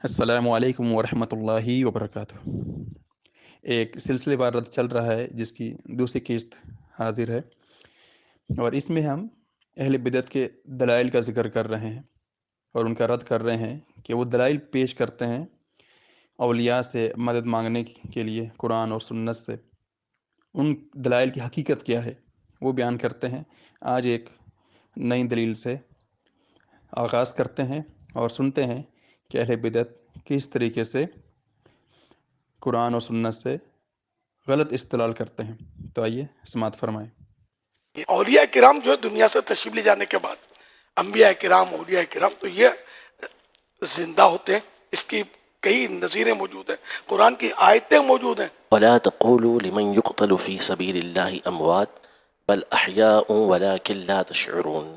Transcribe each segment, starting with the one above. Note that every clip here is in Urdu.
السلام علیکم ورحمۃ اللہ وبرکاتہ۔ ایک سلسلے وار رد چل رہا ہے جس کی دوسری قسط حاضر ہے، اور اس میں ہم اہل بدعت کے دلائل کا ذکر کر رہے ہیں اور ان کا رد کر رہے ہیں کہ وہ دلائل پیش کرتے ہیں اولیاء سے مدد مانگنے کے لیے قرآن اور سنت سے۔ ان دلائل کی حقیقت کیا ہے وہ بیان کرتے ہیں۔ آج ایک نئی دلیل سے آغاز کرتے ہیں اور سنتے ہیں کہ اہل بدعت کس طریقے سے قرآن اور سنت سے غلط استدلال کرتے ہیں۔ تو آئیے سماعت فرمائیں۔ اولیاء کرام جو ہے دنیا سے تشریف لے جانے کے بعد انبیاء کرام اولیاء کرام تو یہ زندہ ہوتے ہیں، اس کی کئی نظیریں موجود ہیں، قرآن کی آیتیں موجود ہیں۔ ولا تقولوا لمن يقتل في سبيل الله اموات بل احياء ولكن لا تشعرون،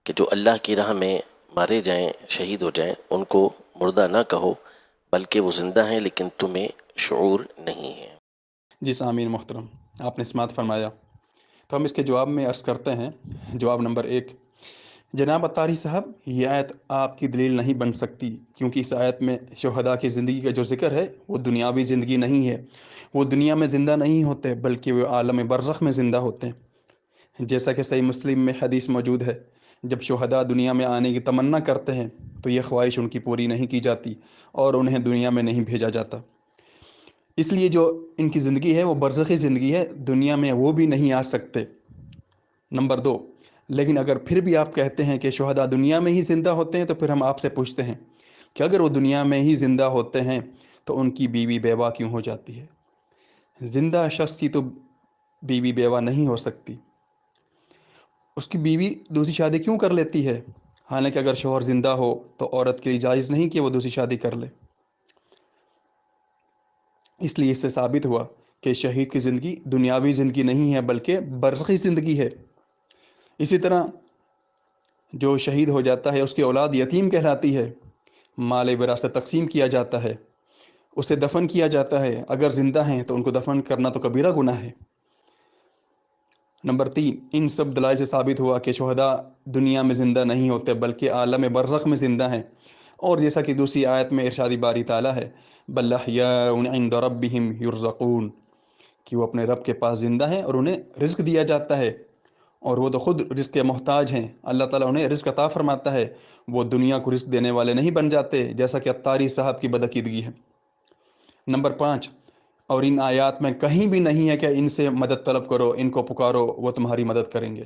کہ جو اللہ کی راہ میں مارے جائیں، شہید ہو جائیں، ان کو مردہ نہ کہو بلکہ وہ زندہ ہیں لیکن تمہیں شعور نہیں ہے۔ جی سامعین محترم، آپ نے سماعت فرمایا، تو ہم اس کے جواب میں عرض کرتے ہیں۔ جواب نمبر 1، جناب عطاری صاحب، یہ آیت آپ کی دلیل نہیں بن سکتی، کیونکہ اس آیت میں شہداء کی زندگی کا جو ذکر ہے وہ دنیاوی زندگی نہیں ہے۔ وہ دنیا میں زندہ نہیں ہوتے بلکہ وہ عالم برزخ میں زندہ ہوتے ہیں، جیسا کہ صحیح مسلم میں حدیث موجود ہے۔ جب شہداء دنیا میں آنے کی تمنا کرتے ہیں تو یہ خواہش ان کی پوری نہیں کی جاتی اور انہیں دنیا میں نہیں بھیجا جاتا، اس لیے جو ان کی زندگی ہے وہ برزخی زندگی ہے، دنیا میں وہ بھی نہیں آ سکتے۔ نمبر 2، لیکن اگر پھر بھی آپ کہتے ہیں کہ شہداء دنیا میں ہی زندہ ہوتے ہیں تو پھر ہم آپ سے پوچھتے ہیں کہ اگر وہ دنیا میں ہی زندہ ہوتے ہیں تو ان کی بیوی بیوہ کیوں ہو جاتی ہے؟ زندہ شخص کی تو بیوی بیوہ نہیں ہو سکتی، اس کی بیوی دوسری شادی کیوں کر لیتی ہے؟ حالانکہ اگر شوہر زندہ ہو تو عورت کے لیے جائز نہیں کہ وہ دوسری شادی کر لے۔ اس لیے اس سے ثابت ہوا کہ شہید کی زندگی دنیاوی زندگی نہیں ہے بلکہ برزخی زندگی ہے۔ اسی طرح جو شہید ہو جاتا ہے اس کی اولاد یتیم کہلاتی ہے، مال وراثت تقسیم کیا جاتا ہے، اسے دفن کیا جاتا ہے۔ اگر زندہ ہیں تو ان کو دفن کرنا تو کبیرہ گناہ ہے۔ نمبر 3، ان سب دلائل سے ثابت ہوا کہ شہداء دنیا میں زندہ نہیں ہوتے بلکہ عالم برزخ میں زندہ ہیں، اور جیسا کہ دوسری آیت میں ارشاد باری تعالیٰ ہے، بل احیاء عند ربهم یرزقون، کہ وہ اپنے رب کے پاس زندہ ہیں اور انہیں رزق دیا جاتا ہے، اور وہ تو خود رزق کے محتاج ہیں۔ اللہ تعالیٰ انہیں رزق عطا فرماتا ہے، وہ دنیا کو رزق دینے والے نہیں بن جاتے، جیسا کہ عطاری صاحب کی بدعقیدگی ہے۔ نمبر 5، اور ان آیات میں کہیں بھی نہیں ہے کہ ان سے مدد طلب کرو، ان کو پکارو، وہ تمہاری مدد کریں گے۔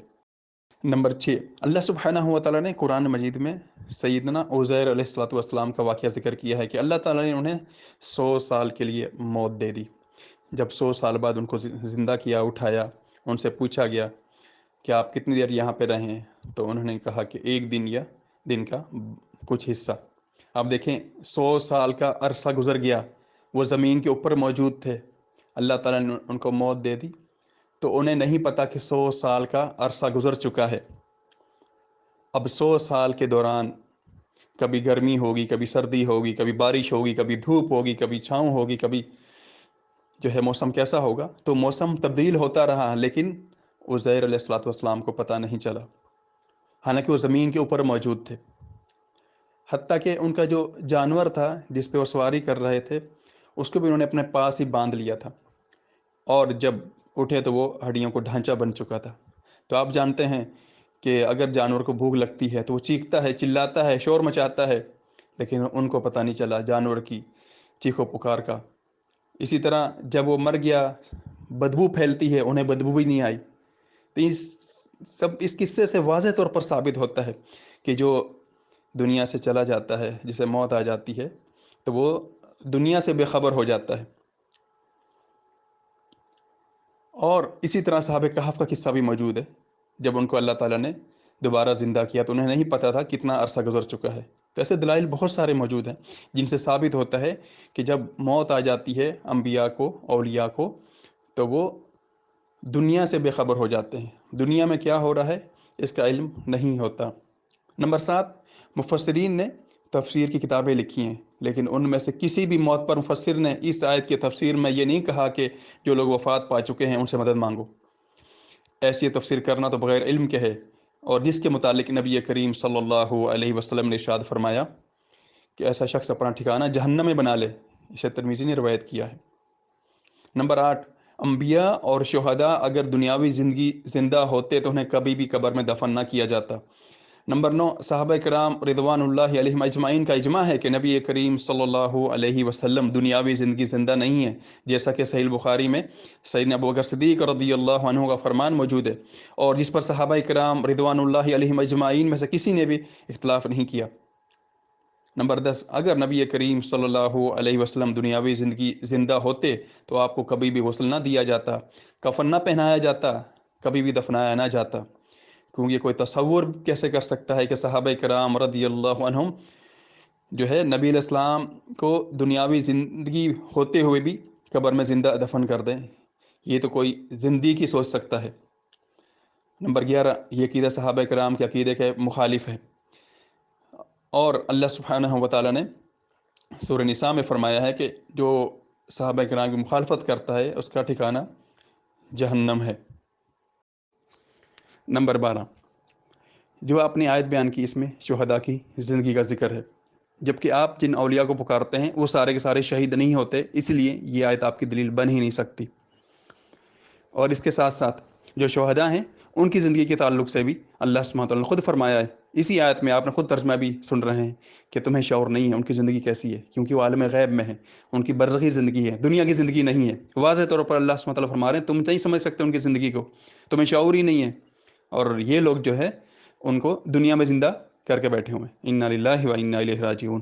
نمبر 6، اللہ سبحانہ و تعالیٰ نے قرآن مجید میں سیدنا عزیر علیہ السلام کا واقعہ ذکر کیا ہے کہ اللہ تعالیٰ نے انہیں 100 سال کے لیے موت دے دی۔ جب 100 سال بعد ان کو زندہ کیا، اٹھایا، ان سے پوچھا گیا کہ آپ کتنی دیر یہاں پہ رہیں، تو انہوں نے کہا کہ 1 دن یا دن کا کچھ حصہ۔ آپ دیکھیں 100 سال کا عرصہ گزر گیا، وہ زمین کے اوپر موجود تھے، اللہ تعالیٰ نے ان کو موت دے دی، تو انہیں نہیں پتا کہ 100 سال کا عرصہ گزر چکا ہے۔ اب 100 سال کے دوران کبھی گرمی ہوگی، کبھی سردی ہوگی، کبھی بارش ہوگی، کبھی دھوپ ہوگی، کبھی چھاؤں ہوگی، کبھی جو ہے موسم کیسا ہوگا، تو موسم تبدیل ہوتا رہا، لیکن عزیر علیہ السلام کو پتہ نہیں چلا، حالانکہ وہ زمین کے اوپر موجود تھے۔ حتیٰ کہ ان کا جو جانور تھا جس پہ وہ سواری کر رہے تھے، اس کو بھی انہوں نے اپنے پاس ہی باندھ لیا تھا، اور جب اٹھے تو وہ ہڈیوں کو ڈھانچہ بن چکا تھا۔ تو آپ جانتے ہیں کہ اگر جانور کو بھوک لگتی ہے تو وہ چیختا ہے، چلاتا ہے، شور مچاتا ہے، لیکن ان کو پتہ نہیں چلا جانور کی چیخ و پکار کا۔ اسی طرح جب وہ مر گیا، بدبو پھیلتی ہے، انہیں بدبو بھی نہیں آئی۔ تو اس قصے سے واضح طور پر ثابت ہوتا ہے کہ جو دنیا سے چلا جاتا ہے، جسے موت آ جاتی ہے، تو وہ دنیا سے بے خبر ہو جاتا ہے۔ اور اسی طرح صحابہ کہف کا قصہ بھی موجود ہے، جب ان کو اللہ تعالیٰ نے دوبارہ زندہ کیا تو انہیں نہیں پتا تھا کتنا عرصہ گزر چکا ہے۔ تو ایسے دلائل بہت سارے موجود ہیں جن سے ثابت ہوتا ہے کہ جب موت آ جاتی ہے انبیاء کو، اولیاء کو، تو وہ دنیا سے بے خبر ہو جاتے ہیں، دنیا میں کیا ہو رہا ہے اس کا علم نہیں ہوتا۔ نمبر 7، مفسرین نے تفسیر کی کتابیں لکھی ہیں، لیکن ان میں سے کسی بھی موت پر مفسر نے اس آیت کی تفسیر میں یہ نہیں کہا کہ جو لوگ وفات پا چکے ہیں ان سے مدد مانگو۔ ایسی تفسیر کرنا تو بغیر علم کے ہے، اور جس کے متعلق نبی کریم صلی اللہ علیہ وسلم نے ارشاد فرمایا کہ ایسا شخص اپنا ٹھکانہ جہنم میں بنا لے، اسے ترمذی نے روایت کیا ہے۔ نمبر 8، انبیاء اور شہداء اگر دنیاوی زندگی زندہ ہوتے تو انہیں کبھی بھی قبر میں دفن نہ کیا جاتا۔ نمبر 9، صحابہ کرام رضوان اللہ علیہم اجمعین کا اجماع ہے کہ نبی کریم صلی اللہ علیہ وسلم دنیاوی زندگی زندہ نہیں ہے، جیسا کہ صحیح بخاری میں سیدنا ابوبکر صدیق رضی اللہ عنہ کا فرمان موجود ہے، اور جس پر صحابہ کرام رضوان اللہ علیہم اجمعین میں سے کسی نے بھی اختلاف نہیں کیا۔ نمبر 10، اگر نبی کریم صلی اللہ علیہ وسلم دنیاوی زندگی زندہ ہوتے تو آپ کو کبھی بھی غسل نہ دیا جاتا، کفن نہ پہنایا جاتا، کبھی بھی دفنایا نہ جاتا، کیونکہ کوئی تصور کیسے کر سکتا ہے کہ صحابہ کرام رضی اللہ عنہم جو ہے نبی علیہ السلام کو دنیاوی زندگی ہوتے ہوئے بھی قبر میں زندہ دفن کر دیں؟ یہ تو کوئی زندگی کی سوچ سکتا ہے۔ نمبر 11، یہ عقیدہ صحابہ کرام کے عقیدے کے مخالف ہے، اور اللہ سبحانہ و تعالیٰ نے سورہ نساء میں فرمایا ہے کہ جو صحابہ کرام کی مخالفت کرتا ہے اس کا ٹھکانہ جہنم ہے۔ نمبر 12، جو آپ نے آیت بیان کی اس میں شہداء کی زندگی کا ذکر ہے، جبکہ آپ جن اولیاء کو پکارتے ہیں وہ سارے کے سارے شہید نہیں ہوتے، اس لیے یہ آیت آپ کی دلیل بن ہی نہیں سکتی۔ اور اس کے ساتھ ساتھ جو شہداء ہیں ان کی زندگی کے تعلق سے بھی اللہ سبحانہ وتعالیٰ نے خود فرمایا ہے، اسی آیت میں آپ نے خود ترجمہ بھی سن رہے ہیں کہ تمہیں شعور نہیں ہے ان کی زندگی کیسی ہے، کیونکہ وہ عالم غیب میں ہے، ان کی برزخی زندگی ہے، دنیا کی زندگی نہیں ہے۔ واضح طور پر اللہ سبحانہ وتعالیٰ فرما رہے ہیں تم نہیں سمجھ سکتے ان کی زندگی کو، تمہیں شعور ہی نہیں ہے، اور یہ لوگ جو ہے ان کو دنیا میں زندہ کر کے بیٹھے ہوئے ہیں۔ انا للہ و انا الیہ راجعون۔